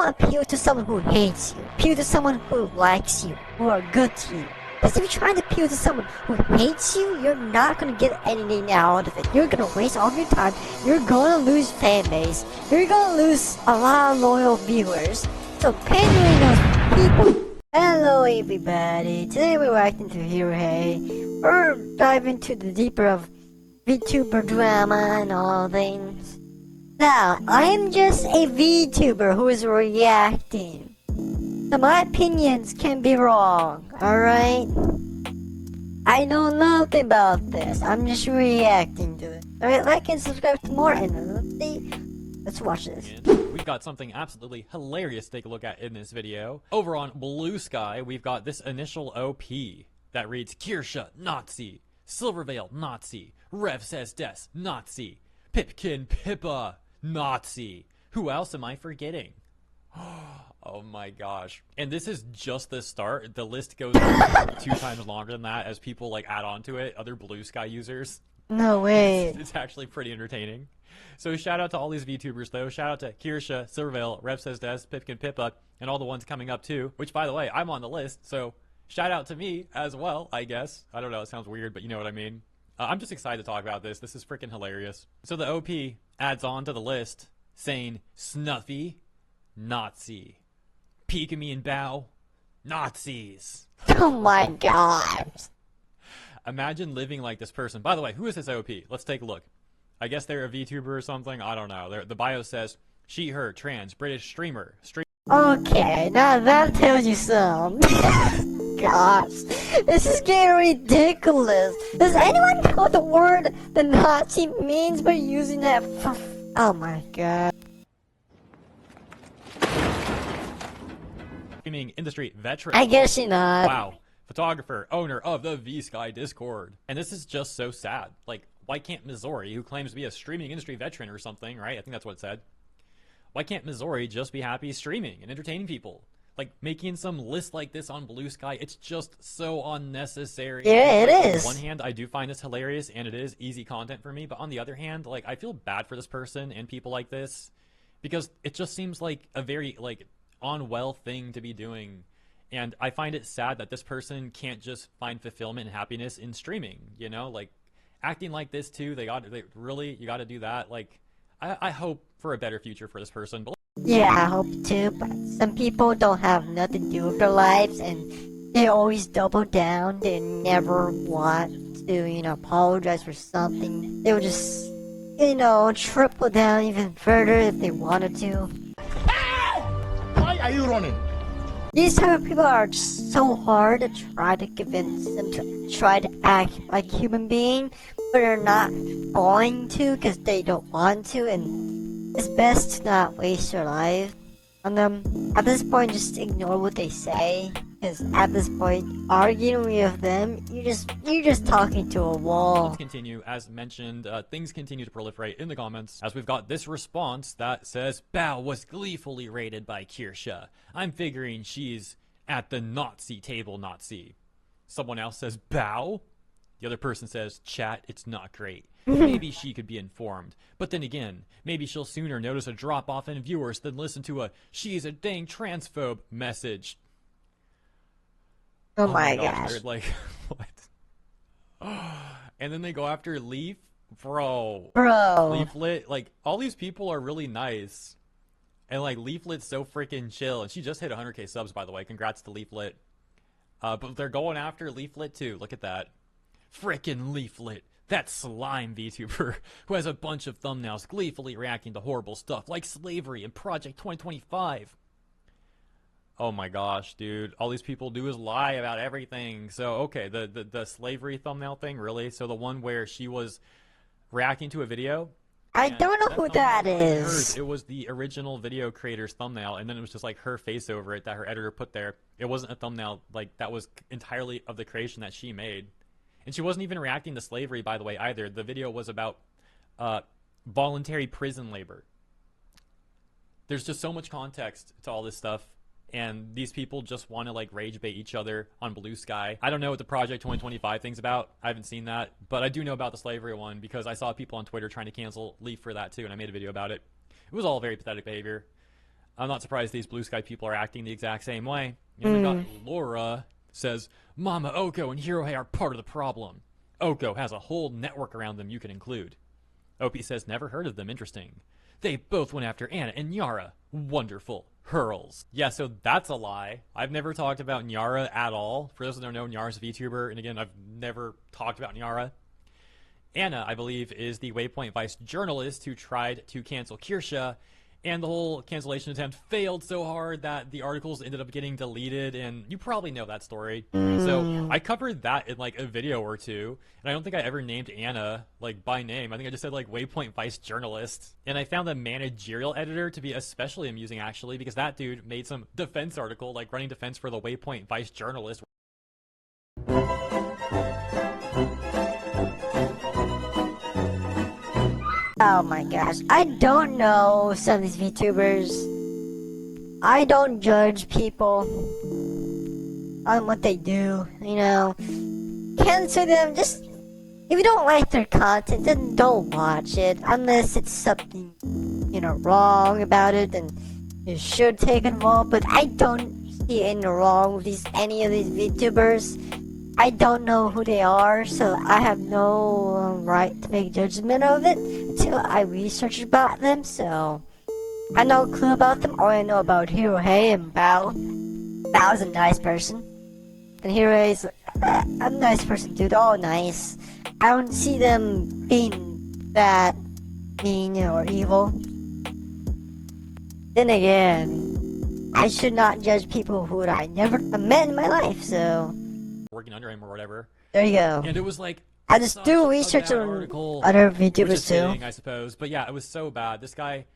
appeal to someone who hates you. Appeal to someone who likes you, who are good to you. Because if you're trying to appeal to someone who hates you, you're not going to get anything out of it. You're going to waste all of your time. You're going to lose fan base. You're going to lose a lot of loyal viewers. So pandering those people. Hello everybody. Today we're reacting to Hero Hey. We're diving into the deeper of VTuber drama and all things. Now, I'm just a VTuber who is reacting. So my opinions can be wrong, alright? I know nothing about this. I'm just reacting to it. Alright, like and subscribe for more, and let's watch this. We've got something absolutely hilarious to take a look at in this video. Over on bluesky, we've got this initial OP that reads Kirsha, Nazi, Silverveil, Nazi, Rev says Des, Nazi, Pipkin, Pippa, Nazi. Who else am I forgetting? Oh my gosh. And this is just the start. The list goes 2 times longer than that as people like add on to it, other bluesky users. No way. It's actually pretty entertaining. So shout out to all these VTubers though. Shout out to Kirsha, Silverveil, Rev says Des, Pipkin, Pippa, and all the ones coming up too. Which by the way, I'm on the list, so shout out to me as well, I guess. I don't know, it sounds weird, but you know what I mean. I'm just excited to talk about this. This is freaking hilarious. So the OP adds on to the list saying Snuffy, Nazi, Pikami and Bao, Nazis. Oh my god. Imagine living like this person. By the way, who is this OP? Let's take a look. I guess they're a VTuber or something. I don't know. The bio says she, her, trans, British streamer. Okay, now that tells you some. Gosh, this is getting ridiculous. Does anyone know what the word the Nazi means by using that oh my god. Streaming industry veteran. I guess you're not. Wow. Photographer, owner of the V-Sky Discord. And this is just so sad. Like, why can't Missouri, who claims to be a streaming industry veteran or something, right? I think that's what it said. Why can't Missouri just be happy streaming and entertaining people? Like, making some list like this on bluesky, it's just so unnecessary. Yeah, it is. On one hand, I do find this hilarious, and it is easy content for me. But on the other hand, like, I feel bad for this person and people like this. Because it just seems like a very, like, unwell thing to be doing. And I find it sad that this person can't just find fulfillment and happiness in streaming, you know, like acting like this too. You got to do that. Like, I hope for a better future for this person. But yeah, I hope too, but some people don't have nothing to do with their lives and they always double down. They never want to, you know, apologize for something. They will just, you know, triple down even further if they wanted to. Why are you running? These type of people are just so hard to try to convince them to try to act like human being, but they're not going to because they don't want to, and it's best to not waste your life on them. At this point, just ignore what they say, because at this point, arguing with them, you're just talking to a wall. Let's continue. As mentioned, things continue to proliferate in the comments as we've got this response that says Bao was gleefully rated by Kirsha. I'm figuring she's at the Nazi table, Nazi. Someone else says Bao. The other person says, chat, it's not great. Maybe she could be informed. But then again, maybe she'll sooner notice a drop off in viewers than listen to a she's a dang transphobe message. Oh my gosh. Dude, like, what? And then they go after Leaf? Bro. Leaflet, like, all these people are really nice. And, like, Leaflet's so freaking chill. And she just hit 100k subs, by the way. Congrats to Leaflet. But they're going after Leaflet, too. Look at that. Frickin' Leaflet. That slime VTuber who has a bunch of thumbnails gleefully reacting to horrible stuff like slavery and Project 2025. Oh my gosh, dude. All these people do is lie about everything. So, okay, the slavery thumbnail thing, really? So the one where she was reacting to a video? I don't know who that is. It was the original video creator's thumbnail, and then it was just like her face over it that her editor put there. It wasn't a thumbnail, like, that was entirely of the creation that she made. And she wasn't even reacting to slavery, by the way, either. The video was about voluntary prison labor. There's just so much context to all this stuff. And these people just want to like rage bait each other on bluesky. I don't know what the Project 2025 thing's about. I haven't seen that, but I do know about the slavery one because I saw people on Twitter trying to cancel Leaf for that too, and I made a video about it. It was all very pathetic behavior. I'm not surprised these blue sky people are acting the exact same way. And we got Laura says, Mama Oko and Hirohei are part of the problem. Oko has a whole network around them you can include. Opie says, never heard of them, interesting. They both went after Anna and Nyara. Wonderful. Hurls. Yeah, so that's a lie. I've never talked about Nyara at all. For those who don't know, Nyara's a VTuber, and again, I've never talked about Nyara. Anna, I believe, is the Waypoint Vice journalist who tried to cancel Kirsha, and the whole cancellation attempt failed so hard that the articles ended up getting deleted, and you probably know that story. So I covered that in like a video or two, and I don't think I ever named Anna like by name. I think I just said like Waypoint Vice journalist. And I found the managerial editor to be especially amusing actually, because that dude made some defense article like running defense for the Waypoint Vice journalist. Oh my gosh, I don't know some of these VTubers. I don't judge people on what they do, you know. Cancel them, just, if you don't like their content, then don't watch it. Unless it's something, you know, wrong about it, then you should take it off. But I don't see any wrong with any of these VTubers. I don't know who they are, so I have no right to make judgment of it until I research about them, so I have no clue about them. All I know about Hirohei and Bao. Bao's a nice person. And Hirohei's a nice person too, they're all nice. I don't see them being that mean or evil. Then again, I should not judge people who I never met in my life, so Working under him or whatever. there you go. And it was like, I just do research on other VTubers too. Kidding, I suppose. But yeah, it was so bad. This guy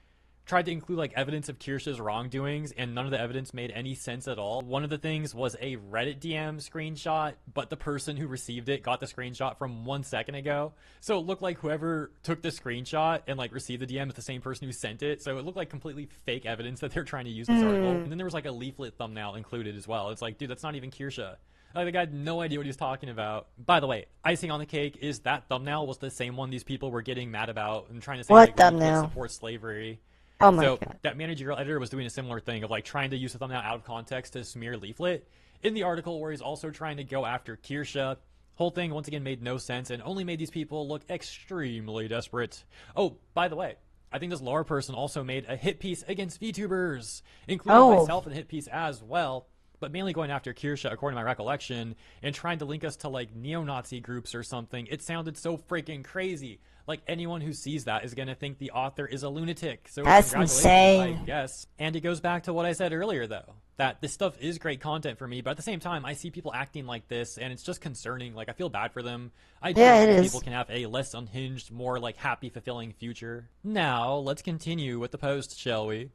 tried to include like evidence of Kirsha's wrongdoings, and none of the evidence made any sense at all. One of the things was a Reddit DM screenshot, but the person who received it got the screenshot from 1 second ago. So it looked like whoever took the screenshot and like received the DM is the same person who sent it. So it looked like completely fake evidence that they're trying to use this article. And then there was like a leaflet thumbnail included as well. It's like, dude, that's not even Kirsha. Like, the guy had no idea what he was talking about. By the way, icing on the cake is that thumbnail was the same one these people were getting mad about and trying to say, what like, thumbnail? Support slavery. Oh my so god. that managerial editor was doing a similar thing of like trying to use the thumbnail out of context to smear leaflet in the article, where he's also trying to go after Kirsha. Whole thing once again made no sense and only made these people look extremely desperate. Oh, by the way, I think this Laura person also made a hit piece against VTubers, including myself in a hit piece as well. But mainly going after Kirsha, according to my recollection, and trying to link us to like neo-Nazi groups or something. It sounded so freaking crazy. Like, anyone who sees that is gonna think the author is a lunatic. So that's insane, I guess. And it goes back to what I said earlier, though, that this stuff is great content for me, but at the same time, I see people acting like this, and it's just concerning. Like, I feel bad for them. I do think people can have a less unhinged, more like happy, fulfilling future. Now, let's continue with the post, shall we?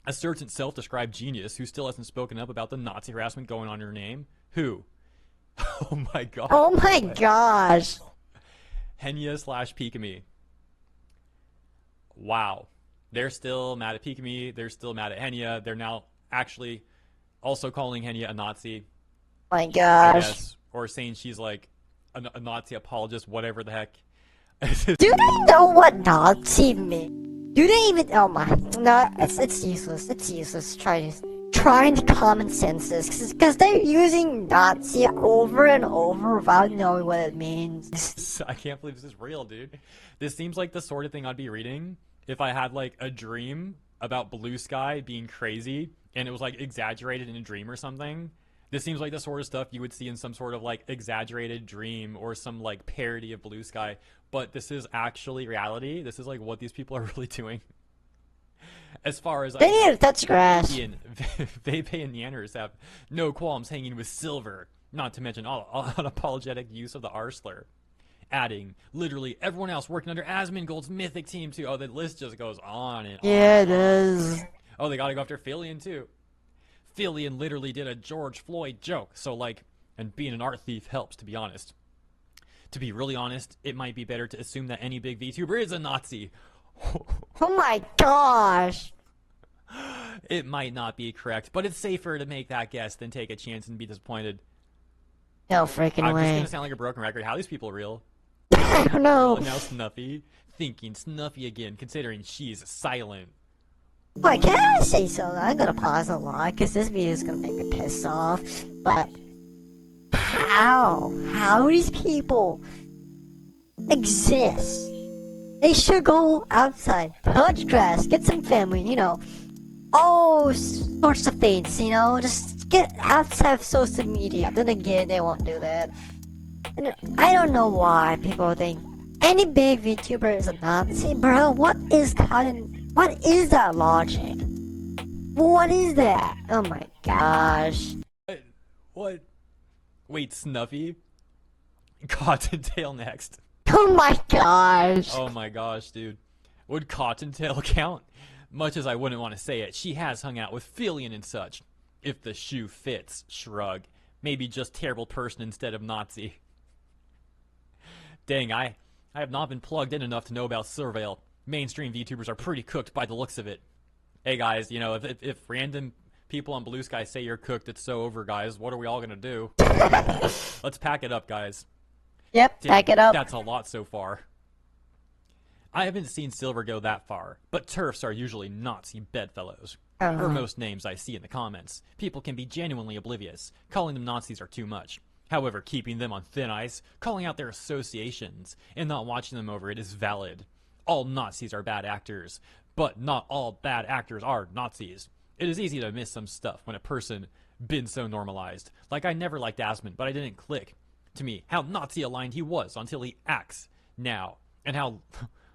A certain self-described genius who still hasn't spoken up about the Nazi harassment going on in her name. Who? Oh my god. Oh my gosh. Henya/Pikami. Wow. They're still mad at Pikami. They're still mad at Henya. They're now actually also calling Henya a Nazi. My gosh. I guess. Or saying she's like a Nazi apologist, whatever the heck. Do they know what Nazi means? Do they even? Oh my! No, it's useless. It's useless. Trying to common sense this, because they're using Nazi over and over without knowing what it means. I can't believe this is real, dude. This seems like the sort of thing I'd be reading if I had like a dream about Blue Sky being crazy and it was like exaggerated in a dream or something. This seems like the sort of stuff you would see in some sort of like exaggerated dream or some like parody of Blue Sky, but this is actually reality. This is like what these people are really doing. As far as they need to touch grass. Vape and Yanners have no qualms hanging with silver, not to mention all unapologetic use of the R slur. Adding, literally everyone else working under Asmongold's mythic team too. Oh, the list just goes on and on. Yeah, it does. Oh, they gotta go after Fillion too. Fillion literally did a George Floyd joke, so like, and being an art thief helps, to be honest. To be really honest, it might be better to assume that any big VTuber is a Nazi. Oh my gosh. It might not be correct, but it's safer to make that guess than take a chance and be disappointed. No freaking I'm way. just gonna sound like a broken record. How are these people real? I don't know. Now Snuffy, thinking Snuffy again, considering she's silent. Wait, can I say something? I'm gonna pause a lot because this video is gonna make me pissed off. But how these people exist? They should go outside, touch grass, get some family, you know, all sorts of things, you know, just get outside of social media. Then again, they won't do that. And I don't know why people think any big VTuber is a Nazi, bro. What is that logic? What is that? Oh my gosh. What? Wait, Snuffy? Cottontail next. Oh my gosh. Oh my gosh, dude. Would Cottontail count? Much as I wouldn't want to say it, she has hung out with Fillion and such. If the shoe fits, shrug. Maybe just terrible person instead of Nazi. Dang, I have not been plugged in enough to know about Silvervale. Mainstream VTubers are pretty cooked by the looks of it. Hey guys, you know, if random people on bluesky say you're cooked, it's so over, guys. What are we all gonna do? Let's pack it up, guys. Yep, Damn, pack it up. That's a lot so far. I haven't seen Silver go that far, but TERFs are usually Nazi bedfellows. For most names I see in the comments, people can be genuinely oblivious. Calling them Nazis are too much. However, keeping them on thin ice, calling out their associations, and not watching them over it is valid. All Nazis are bad actors, but not all bad actors are Nazis. It is easy to miss some stuff when a person been so normalized. Like, I never liked Asmund, but I didn't click to me how Nazi aligned he was until he acts now. And how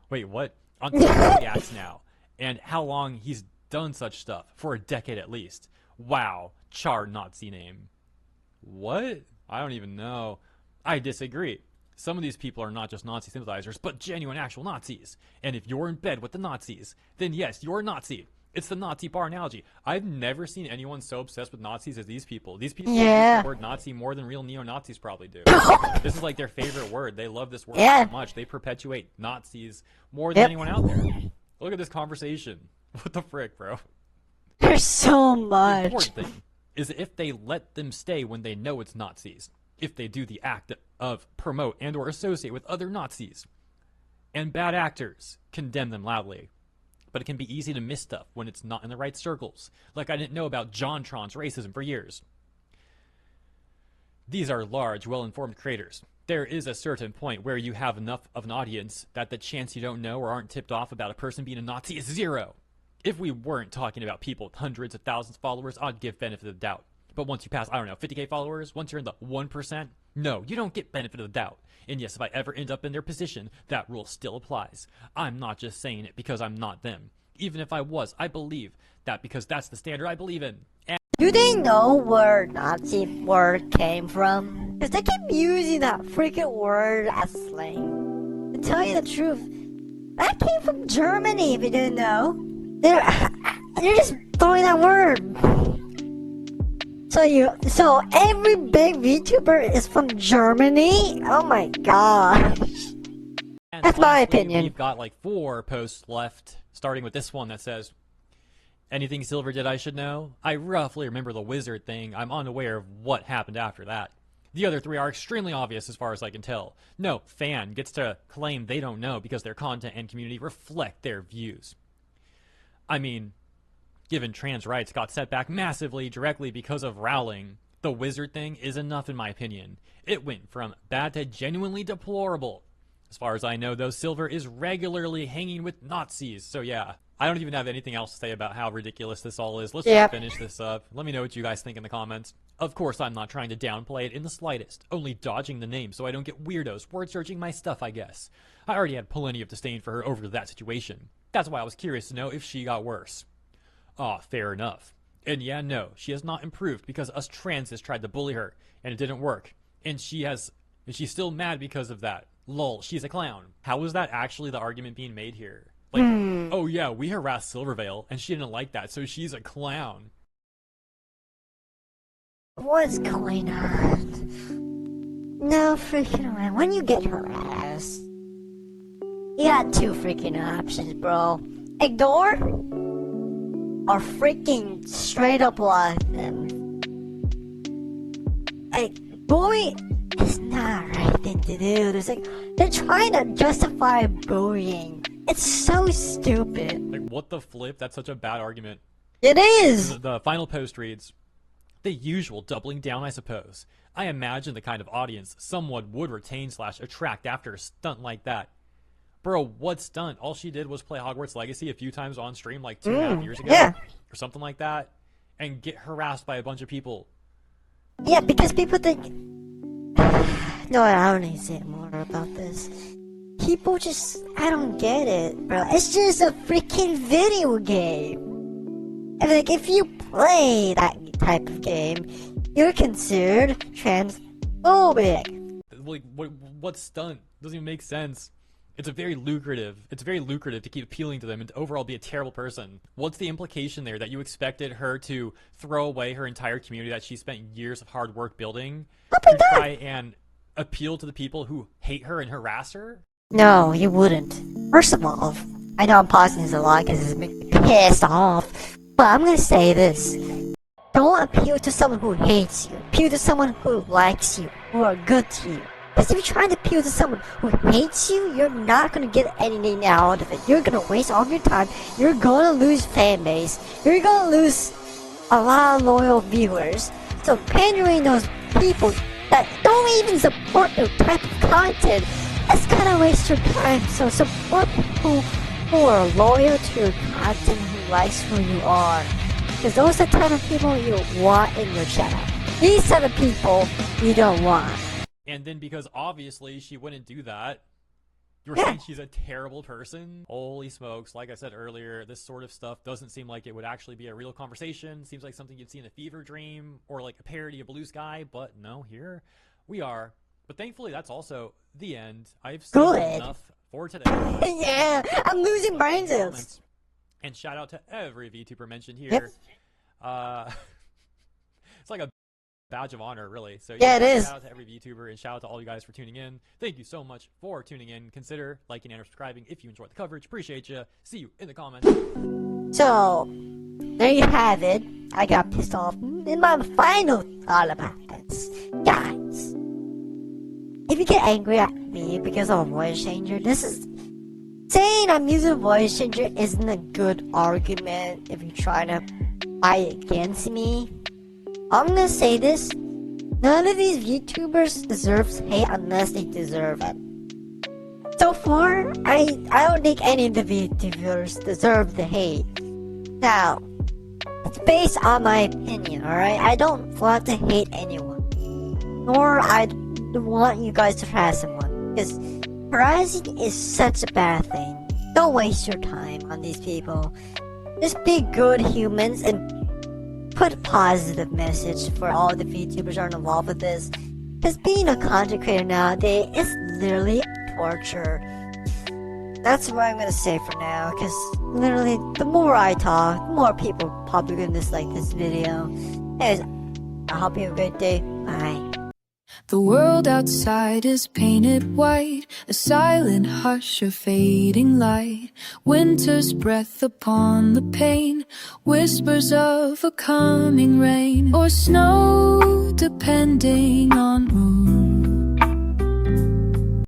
wait, what? Until he acts now. And how long he's done such stuff, for a decade at least. Wow, char Nazi name. What? I don't even know. I disagree. Some of these people are not just Nazi sympathizers, but genuine actual Nazis. And if you're in bed with the Nazis, then yes, you're a Nazi. It's the Nazi bar analogy. I've never seen anyone so obsessed with Nazis as these people. These people use the word Nazi more than real neo-Nazis probably do. This is like their favorite word. They love this word so much. They perpetuate Nazis more than anyone out there. Look at this conversation. What the frick, bro? There's so much. The important thing is if they let them stay when they know it's Nazis. If they do the act of promote and or associate with other Nazis. And bad actors, condemn them loudly. But it can be easy to miss stuff when it's not in the right circles. Like I didn't know about JonTron's racism for years. These are large, well-informed creators. There is a certain point where you have enough of an audience that the chance you don't know or aren't tipped off about a person being a Nazi is zero. If we weren't talking about people with hundreds of thousands of followers, I'd give benefit of the doubt. But once you pass, I don't know, 50k followers, once you're in the 1%, no, you don't get benefit of the doubt. And yes, if I ever end up in their position, that rule still applies. I'm not just saying it because I'm not them. Even if I was, I believe that because that's the standard I believe in. And do they know where Nazi word came from? Because they keep using that freaking word as slang. To tell you the truth, that came from Germany if you didn't know. They're just throwing that word. So every big VTuber is from Germany? Oh my gosh. That's my opinion. We've got like 4 posts left, starting with this one that says, anything Silver did I should know? I roughly remember the wizard thing. I'm unaware of what happened after that. The other 3 are extremely obvious as far as I can tell. No fan gets to claim they don't know because their content and community reflect their views. I mean, given trans rights got set back massively directly because of Rowling, the wizard thing is enough in my opinion. It went from bad to genuinely deplorable. As far as I know, though, Silver is regularly hanging with Nazis, so yeah. I don't even have anything else to say about how ridiculous this all is. Let's just finish this up. Let me know what you guys think in the comments. Of course, I'm not trying to downplay it in the slightest, only dodging the name so I don't get weirdos word searching my stuff, I guess. I already had plenty of disdain for her over that situation. That's why I was curious to know if she got worse. Aw, fair enough. And yeah, no, she has not improved because us transes tried to bully her, and it didn't work. And she's still mad because of that. Lol, she's a clown. How is that actually the argument being made here? Like, oh yeah, we harassed Silvervale, and she didn't like that, so she's a clown. What's going on? No freaking way. When you get harassed, you got 2 freaking options, bro. Ignore, or freaking straight up lie them. Like, bullying is not the right thing to do. They're trying to justify bullying It's so stupid. Like, what the flip? That's such a bad argument. It is! The final post reads, the usual doubling down, I suppose. I imagine the kind of audience someone would retain / attract after a stunt like that. Bro, what stunt? All she did was play Hogwarts Legacy a few times on stream like 2.5 years ago. Yeah. Or something like that. And get harassed by a bunch of people. Yeah, because people think... No, I don't need to say more about this. People just... I don't get it, bro. It's just a freaking video game. I mean, like, if you play that type of game, you're considered transphobic. Like, what stunt? Doesn't even make sense. It's very lucrative to keep appealing to them and to overall be a terrible person. What's the implication there? That you expected her to throw away her entire community that she spent years of hard work building to try and appeal to the people who hate her and harass her? No, you wouldn't. First of all, I know I'm pausing this a lot because it's making me pissed off, but I'm gonna say this. Don't appeal to someone who hates you. Appeal to someone who likes you, who are good to you. Because if you're trying to appeal to someone who hates you, you're not gonna get anything out of it. You're gonna waste all your time. You're gonna lose fan base. You're gonna lose a lot of loyal viewers. So pandering those people that don't even support your type of content, that's gonna waste your time. So support people who are loyal to your content, who likes who you are. Because those are the type of people you want in your channel. These are the people you don't want. And then because obviously she wouldn't do that, you're saying she's a terrible person? Holy smokes, like I said earlier, this sort of stuff doesn't seem like it would actually be a real conversation. Seems like something you'd see in a fever dream or like a parody of Bluesky, but no, here we are. But thankfully that's also the end. I've said enough for today. Yeah, I'm losing brain cells. And shout out to every VTuber mentioned here. Yep. It's like a badge of honor, really. So yeah, it is. Shout out to every VTuber and shout out to all you guys for tuning in. Thank you so much for tuning in. Consider liking and subscribing if you enjoyed the coverage. Appreciate you. See you in the comments. So, there you have it. I got pissed off. And my final thought about this. Guys, if you get angry at me because I'm a voice changer, this is... Saying I'm using a voice changer isn't a good argument if you're trying to fight against me. I'm gonna say this, none of these VTubers deserves hate unless they deserve it. So far, I don't think any of the VTubers deserve the hate. Now, it's based on my opinion, alright? I don't want to hate anyone. Nor I want you guys to harass someone. Because harassing is such a bad thing. Don't waste your time on these people. Just be good humans and put a positive message for all the VTubers who are involved with this. Because being a content creator nowadays is literally torture. That's what I'm gonna say for now, because literally the more I talk, the more people are probably gonna dislike this video. Anyways, I hope you have a great day. Bye. The world outside is painted white, a silent hush of fading light. Winter's breath upon the pane, whispers of a coming rain or snow, depending on mood.